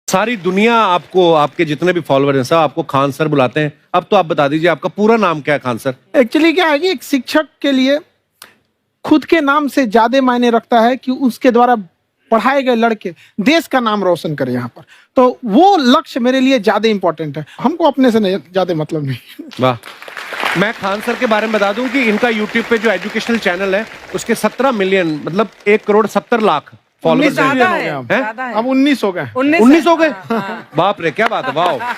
सारी दुनिया आपको, आपके जितने भी फॉलोअर हैं सब आपको खान सर बुलाते हैं। अब तो आप बता दीजिए आपका पूरा नाम क्या है खान सर? एक्चुअली क्या है कि एक शिक्षक के लिए खुद के नाम से ज्यादा मायने रखता है कि उसके द्वारा पढ़ाए गए लड़के देश का नाम रोशन करें यहाँ पर। तो वो लक्ष्य मेरे लिए ज्यादा इंपॉर्टेंट है, हमको अपने से नहीं ज्यादा मतलब नहीं। वाह। मैं खान सर के बारे में बता दूं कि इनका यूट्यूब पे जो एजुकेशनल चैनल है उसके 17 मिलियन मतलब 1,70,00,000 फॉलोअर्स ज्यादा हैं। है, हैं? ज्यादा है। अब 19 हो गए। 19 हो गए? बाप रे, क्या बात है, वाह।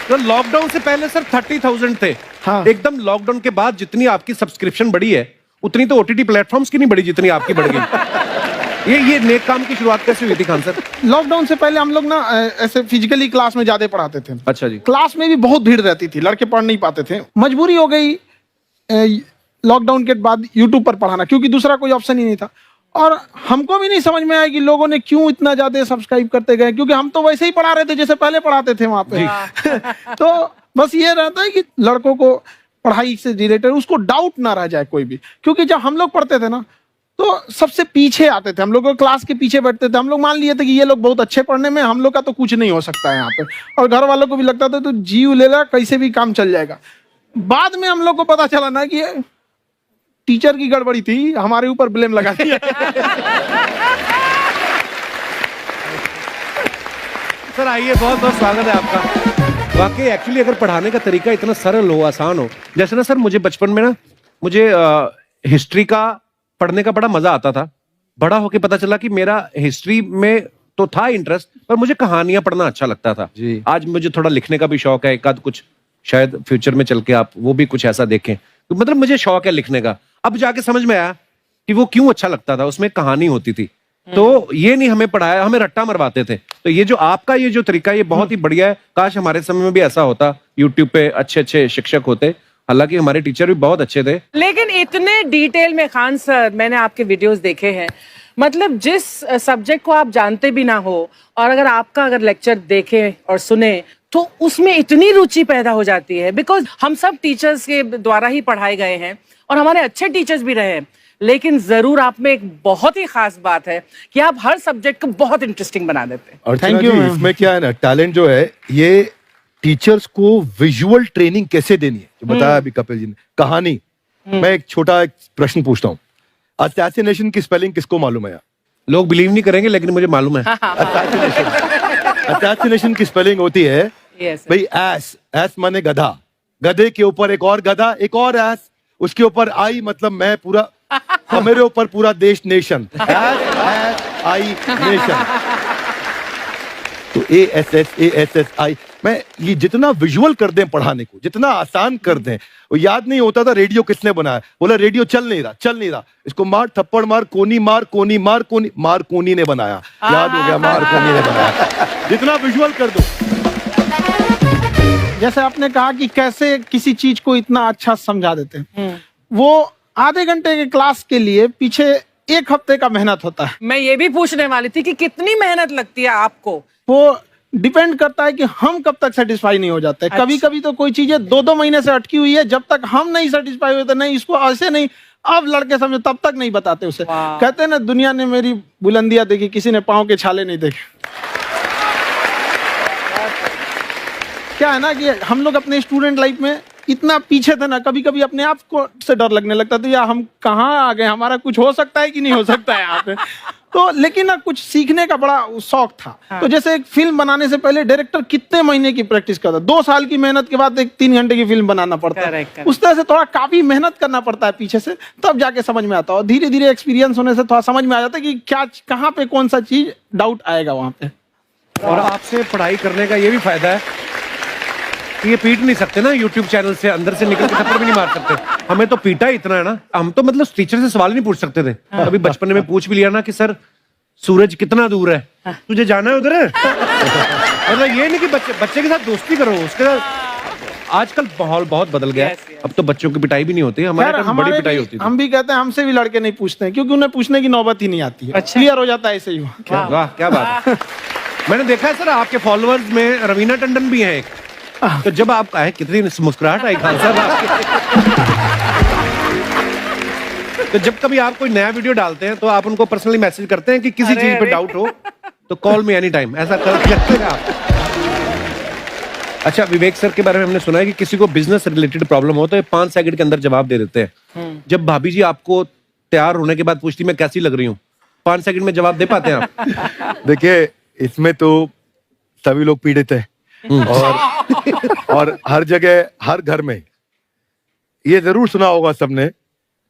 तो लॉकडाउन से पहले सर 30,000 थे। हाँ। एकदम लॉकडाउन के बाद जितनी आपकी सब्सक्रिप्शन बढ़ी है उतनी तो ओटीटी प्लेटफॉर्म्स की नहीं बढ़ी जितनी आपकी बढ़ गई। ये नेक काम की शुरुआत कैसे हुई थी खान सर? लॉकडाउन से पहले हम लोग ना ऐसे फिजिकली क्लास में ज्यादा पढ़ाते थे। अच्छा जी। क्लास में भी बहुत भीड़ रहती थी, लड़के पढ़ नहीं पाते थे। मजबूरी हो गई लॉकडाउन के बाद यूट्यूब पर पढ़ाना, क्योंकि दूसरा कोई ऑप्शन ही नहीं था। और हमको भी नहीं समझ में आया कि लोगों ने क्यों इतना ज्यादा सब्सक्राइब करते गए, क्योंकि हम तो वैसे ही पढ़ा रहे थे जैसे पहले पढ़ाते थे वहां पे। तो बस ये रहता है कि लड़कों को पढ़ाई से रिलेटेड उसको डाउट ना रह जाए कोई भी, क्योंकि जब हम लोग पढ़ते थे ना तो सबसे पीछे आते थे, हम लोग क्लास के पीछे बैठते थे। हम लोग मान लिए थे कि ये लोग बहुत अच्छे पढ़ने में, हम लोग का तो कुछ नहीं हो सकता है यहाँ पे। और घर वालों को भी लगता था तो जीव ले ला, कैसे भी काम चल जाएगा। बाद में हम लोग को पता चला ना कि टीचर की गड़बड़ी थी, हमारे ऊपर ब्लेम लगा दिया। सर आइए, बहुत बहुत स्वागत है आपका। वाकई एक्चुअली अगर पढ़ाने का तरीका इतना सरल हो, आसान हो, जैसे ना सर मुझे बचपन में ना मुझे हिस्ट्री का पढ़ने का बड़ा मजा आता था। बड़ा होके पता चला कि मेरा हिस्ट्री में तो था इंटरेस्ट, पर मुझे कहानियां पढ़ना अच्छा लगता था जी। आज मुझे थोड़ा लिखने का भी शौक है, एक आध कुछ शायद फ्यूचर में चल के आप वो भी कुछ ऐसा देखें। तो मतलब मुझे शौक है लिखने का। अब जाके समझ में आया कि वो क्यों अच्छा लगता था, उसमें कहानी होती थी। तो ये नहीं हमें पढ़ाया, हमें रट्टा मरवाते थे। तो ये जो आपका ये जो तरीका ये बहुत ही बढ़िया है। काश हमारे समय में भी ऐसा होता, यूट्यूब पे अच्छे अच्छे शिक्षक होते। हालांकि हमारे टीचर भी बहुत अच्छे थे। लेकिन इतने डिटेल में खान सर, मैंने आपके वीडियोस देखे हैं, मतलब जिस सब्जेक्ट को आप जानते भी ना हो और अगर लेक्चर देखें और सुने तो उसमें इतनी रुचि पैदा हो जाती है। बिकॉज हम सब टीचर्स के द्वारा ही पढ़ाए गए हैं और हमारे अच्छे टीचर्स भी रहे हैं, लेकिन जरूर आप में एक बहुत ही खास बात है कि आप हर सब्जेक्ट को बहुत इंटरेस्टिंग बना देते हैं। अर्चना जी, इसमें क्या है ना, टैलेंट जो है ये टीचर्स को विजुअल ट्रेनिंग कैसे देनी है, जो बताया अभी कपिल जी ने। कहानी, मैं एक छोटा एक प्रश्न पूछता हूँ। असैसिनेशन की स्पेलिंग किसको मालूम है? लोग बिलीव नहीं करेंगे लेकिन मुझे मालूम है। असैसिनेशन की स्पेलिंग होती है Yes, भाई एस। एस माने गधा, गधे के ऊपर एक और गधा, एक और एस, उसके ऊपर आई मतलब मैं पूरा, और मेरे ऊपर पूरा देश, नेशन। S I nation. तो ASSASSI मैं ये जितना विजुअल कर दें पढ़ाने को, जितना आसान कर दें। वो याद नहीं होता था रेडियो किसने बनाया, बोला रेडियो चल नहीं रहा, इसको मार थप्पड़ मार, कोनी मार, कोनी मार, कोनी मार, कोनी ने बनाया। याद हो गया, मार कोनी ने बनाया। जितना विजुअल कर दो। जैसे आपने कहा कि कैसे किसी चीज को इतना अच्छा समझा देते हैं, वो आधे घंटे के क्लास के लिए पीछे 1 हफ्ते का मेहनत होता है। मैं ये भी पूछने वाली थी कि कितनी मेहनत लगती है आपको। वो डिपेंड करता है कि हम कब तक सेटिस्फाई नहीं हो जाते। अच्छा। कभी कभी तो कोई चीजें 2-2 महीने से अटकी हुई है, जब तक हम नहीं सेटिस्फाई होते, नहीं इसको ऐसे नहीं, अब लड़के समझो तब तक नहीं बताते उसे। वाह। कहते हैं ना, दुनिया ने मेरी बुलंदियां देखी, किसी ने पाँव के छाले नहीं देखे। क्या है ना कि हम लोग अपने स्टूडेंट लाइफ में इतना पीछे थे ना, कभी कभी अपने आप को से डर लगने लगता था, यार हम कहाँ आ गए, हमारा कुछ हो सकता है कि नहीं हो सकता है यहाँ पे। तो लेकिन ना कुछ सीखने का बड़ा शौक था। हाँ। तो जैसे एक फिल्म बनाने से पहले डायरेक्टर कितने महीने की प्रैक्टिस करता, 2 साल की मेहनत के बाद एक 3 घंटे की फिल्म बनाना पड़ता है। Correct, उस तरह से थोड़ा काफी मेहनत करना पड़ता है पीछे से, तब जाके समझ में आता है। और धीरे धीरे एक्सपीरियंस होने से थोड़ा समझ में आ जाता है कि क्या कहाँ पे कौन सा चीज डाउट आएगा वहां पे। और आपसे पढ़ाई करने का ये भी फायदा है कि ये पीट नहीं सकते ना यूट्यूब चैनल से, अंदर से निकल के थप्पड़ भी नहीं मार सकते। हमें तो पीटा इतना है ना, हम तो मतलब टीचर से सवाल नहीं पूछ सकते थे। अभी बचपन में पूछ भी लिया ना कि सर सूरज कितना दूर है, तुझे जाना है उधर है। मतलब ये नहीं कि बच्चे के साथ दोस्ती करो, उसके साथ। आजकल माहौल बहुत बदल गया है। Yes, yes. अब तो बच्चों की पिटाई भी नहीं होती, हमारे टाइम बड़ी पिटाई होती थी। हम भी कहते हैं, हमसे भी लड़के नहीं पूछते हैं, क्योंकि उन्हें पूछने की नौबत ही नहीं आती है। अच्छा। क्लियर हो जाता है ऐसे ही। वाह, क्या बात है। मैंने देखा है सर आपके फॉलोअर्स में रवीना टंडन भी है एक। तो जब आप आए, कितनी मुस्कुराहट आई खान साहब आपकी। तो जब कभी आप कोई नया वीडियो डालते हैं तो आप उनको पर्सनली मैसेज करते हैं कि किसी चीज पे डाउट हो तो कॉल मी एनी टाइम, ऐसा करते हैं आप। अच्छा, विवेक सर के बारे में हमने सुना है कि किसी को बिजनेस रिलेटेड प्रॉब्लम हो तो ये 5 सेकंड के अंदर जवाब दे देते हैं। जब भाभी जी आपको तैयार होने के बाद पूछती मैं कैसी लग रही हूँ, 5 सेकंड में जवाब दे पाते हैं आप? देखिए, इसमें तो सभी लोग पीड़ित है और हर जगह, हर घर में ये जरूर सुना होगा सबने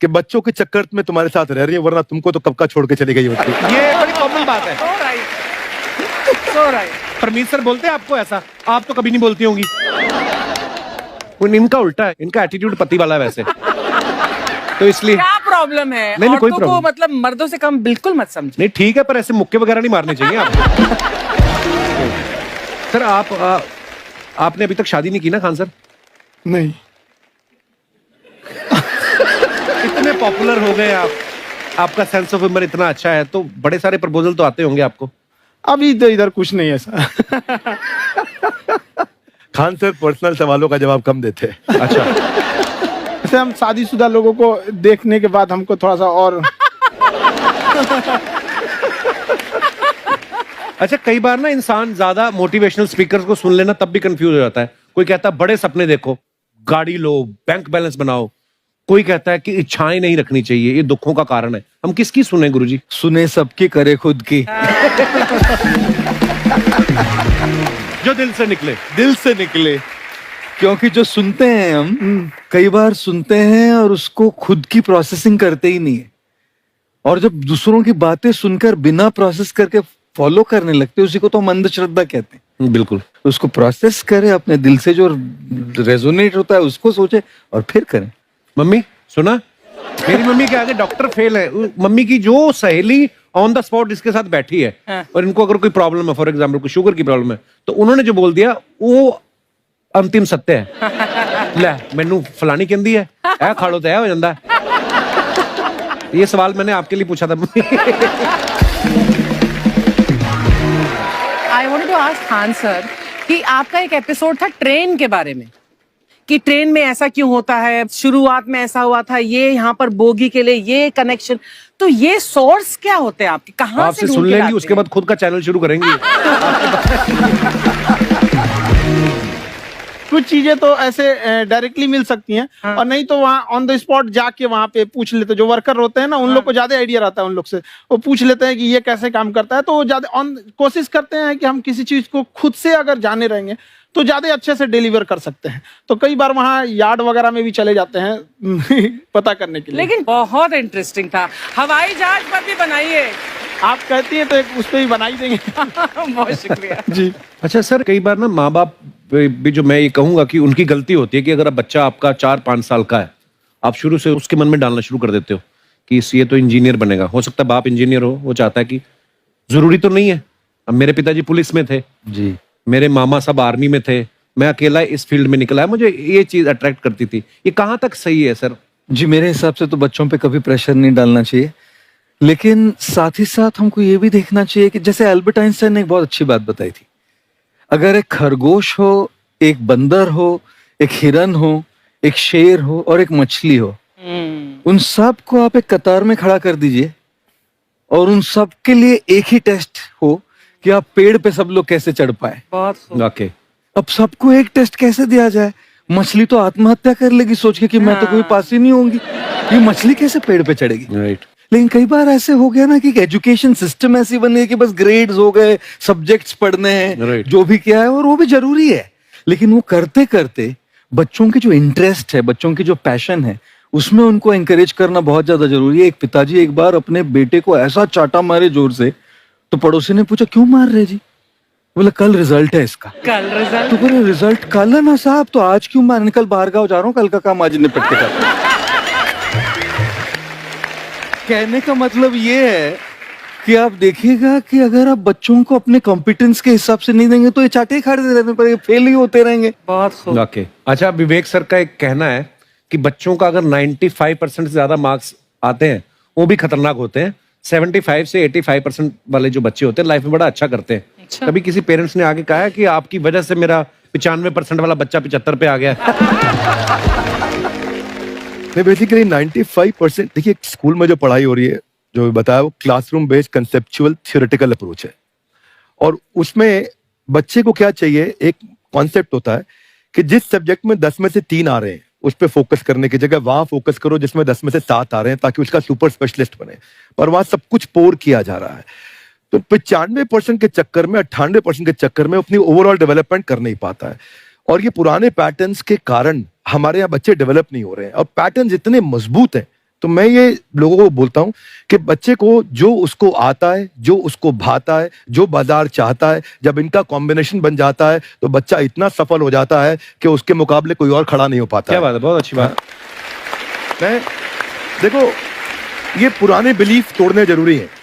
कि बच्चों के चक्कर में तुम्हारे साथ रह रही है, वरना तुमको तो कब का छोड़ के चली गई होती। ये बड़ी कॉमन बात है। So right. परमीत सर बोलते हैं आपको ऐसा? आप तो कभी नहीं बोलती होंगी। इनका उल्टा है, इनका एटीट्यूड पति वाला है वैसे, तो इसलिए। क्या प्रॉब्लम है? नहीं, कोई औरतों को प्रॉब्लम मतलब मर्दों से कम बिल्कुल मत समझो। नहीं, ठीक है, पर ऐसे मुक्के वगैरह नहीं मारने चाहिए आपको। सर आपने अभी तक शादी नहीं की ना खान सर? नहीं। इतने पॉपुलर हो गए आप, आपका सेंस ऑफ ह्यूमर इतना अच्छा है, तो बड़े सारे प्रपोजल तो आते होंगे आपको। अभी तो इधर कुछ नहीं है सर। खान सर पर्सनल सवालों का जवाब कम देते हैं। अच्छा, जैसे हम शादीशुदा लोगों को देखने के बाद हमको थोड़ा सा और अच्छा, कई बार ना इंसान ज्यादा मोटिवेशनल स्पीकर्स को सुन लेना तब भी कंफ्यूज हो जाता है। कोई कहता है बड़े सपने देखो, गाड़ी लो, बैंक बैलेंस बनाओ। कोई कहता है कि इच्छाएं नहीं रखनी चाहिए, ये दुखों का कारण है। हम किसकी सुने गुरुजी? सुने सबकी, करे खुद की। जो दिल से निकले। दिल से निकले, क्योंकि जो सुनते हैं हम कई बार सुनते हैं और उसको खुद की प्रोसेसिंग करते ही नहीं है, और जब दूसरों की बातें सुनकर बिना प्रोसेस करके फॉलो करने लगते, उसी को तो हम अंधश्रद्धा कहते हैं। बिल्कुल। उसको प्रोसेस करे, अपने दिल से जो रेजोनेट होता है उसको सोचे और फिर करें। मम्मी सुना, मेरी मम्मी के आगे डॉक्टर फेल है। मम्मी की जो सहेली ऑन द स्पॉट इसके साथ बैठी है, और इनको अगर कोई प्रॉब्लम है, फॉर एग्जाम्पल कोई शुगर की प्रॉब्लम है, तो उन्होंने जो बोल दिया वो अंतिम सत्य है। ले मैनू फलानी कहती है, ऐ खाड़ो तो ऐ हो जाता है। ये सवाल मैंने आपके लिए पूछा था mummy. I want to ask Khan sir कि आपका एक एपिसोड था ट्रेन के बारे में, कि ट्रेन में ऐसा क्यों होता है, शुरुआत में ऐसा हुआ था, ये यहाँ पर बोगी के लिए ये कनेक्शन, तो ये सोर्स क्या होते हैं आपके, कहाँ से आपसे ढूंढ सुन के लेंगी, लाते उसके हैं? बाद खुद का चैनल शुरू करेंगी। कुछ चीजें तो ऐसे डायरेक्टली मिल सकती हैं, और नहीं तो वहाँ ऑन द स्पॉट जाके वहाँ पे पूछ लेते। जो वर्कर होते हैं ना, उन लोग को ज्यादा आइडिया रहता है, उन लोग से वो पूछ लेते हैं कि ये कैसे काम करता है, तो वो ज्यादा कोशिश करते हैं कि हम किसी चीज को खुद से अगर जाने रहेंगे तो ज्यादा अच्छे से डिलीवर कर सकते हैं। तो कई बार वहाँ यार्ड वगैरह में भी चले जाते हैं पता करने के लिए। लेकिन बहुत इंटरेस्टिंग था। हवाई जहाज पर भी बनाइए। आप कहती हैं तो एक उस पर भी बना ही देंगे। बहुत शुक्रिया जी। अच्छा सर, कई बार ना माँ बाप भी, जो मैं ये कहूंगा कि उनकी गलती होती है कि अगर बच्चा आपका 4-5 साल का है, आप शुरू से उसके मन में डालना शुरू कर देते हो कि ये तो इंजीनियर बनेगा। हो सकता है बाप इंजीनियर हो, वो चाहता है कि जरूरी तो नहीं है। अब मेरे पिताजी पुलिस में थे जी, मेरे मामा सब आर्मी में थे, मैं अकेला इस फील्ड में निकला है, मुझे ये चीज अट्रैक्ट करती थी। ये कहाँ तक सही है सर? जी मेरे हिसाब से तो बच्चों पे कभी प्रेशर नहीं डालना चाहिए, लेकिन साथ ही साथ हमको ये भी देखना चाहिए कि जैसे एल्बर्ट आइंस्टाइन ने एक बहुत अच्छी बात बताई थी, अगर एक खरगोश हो, एक बंदर हो, एक हिरन हो, एक शेर हो और एक मछली हो, उन सब को आप एक कतार में खड़ा कर दीजिए और उन सब के लिए एक ही टेस्ट हो कि आप पेड़ पे सब लोग कैसे चढ़ पाए। बहुत खूब। ओके, अब सबको एक टेस्ट कैसे दिया जाए? मछली तो आत्महत्या कर लेगी सोच के कि मैं तो कोई पास ही नहीं होंगी, ये मछली कैसे पेड़ पे चढ़ेगी? राइट। लेकिन कई बार ऐसे हो गया ना कि एजुकेशन सिस्टम ऐसी बन गई कि बस ग्रेड्स हो गए, सब्जेक्ट्स पढ़ने हैं, Right. जो भी किया है, और वो भी जरूरी है, लेकिन वो करते करते बच्चों की जो इंटरेस्ट है, बच्चों की जो पैशन है, उसमें उनको एंकरेज करना बहुत ज्यादा जरूरी है। एक पिताजी एक बार अपने बेटे को ऐसा चाटा मारे जोर से, तो पड़ोसी ने पूछा क्यों मार रहे जी? बोला कल रिजल्ट है इसका। कल रिजल्ट? तो बोले रिजल्ट कल है ना साहब, तो आज क्यों मारने? कल बाहर गाँव जा रहा हूँ, कल का काम आज निपट के करता हूं। कहने का मतलब ये है कि आप देखिएगा कि अगर आप बच्चों को अपने कॉम्पिटेंस के हिसाब से नहीं देंगे तो ये चाटे खाते रहने पर फेल ही होते रहेंगे। बहुत खूब। ओके। अच्छा, विवेक सर का एक कहना है कि बच्चों का अगर 95% से ज्यादा मार्क्स आते हैं वो भी खतरनाक होते हैं। 75 से 85% वाले जो बच्चे होते हैं लाइफ में बड़ा अच्छा करते हैं। अच्छा। कभी किसी पेरेंट्स ने आगे कहा है कि आपकी वजह से मेरा 95% वाला बच्चा 75 पे आ गया? नहीं, बेसिकली 95%, देखिए स्कूल में जो पढ़ाई हो रही है, जो बताया, वो classroom based conceptual theoretical approach है। और उसमें बच्चे को क्या चाहिए, एक कॉन्सेप्ट होता है कि जिस सब्जेक्ट में 10 में से 3 आ रहे हैं उस पर फोकस करने की जगह वहां फोकस करो जिसमें 10 में से 7 आ रहे हैं, ताकि उसका सुपर स्पेशलिस्ट बने। पर वहां सब कुछ पोर किया जा रहा है। तो 95% के चक्कर में, 98% के चक्कर में अपनी ओवरऑल डेवलपमेंट कर नहीं पाता है। और ये पुराने पैटर्न्स के कारण हमारे यहाँ बच्चे डेवलप नहीं हो रहे हैं। और पैटर्न्स इतने मजबूत हैं, तो मैं ये लोगों को बोलता हूं कि बच्चे को जो उसको आता है, जो उसको भाता है, जो बाजार चाहता है, जब इनका कॉम्बिनेशन बन जाता है तो बच्चा इतना सफल हो जाता है कि उसके मुकाबले कोई और खड़ा नहीं हो पाता। क्या बात है, बहुत अच्छी बात। मैं देखो, ये पुराने बिलीफ तोड़ने जरूरी है।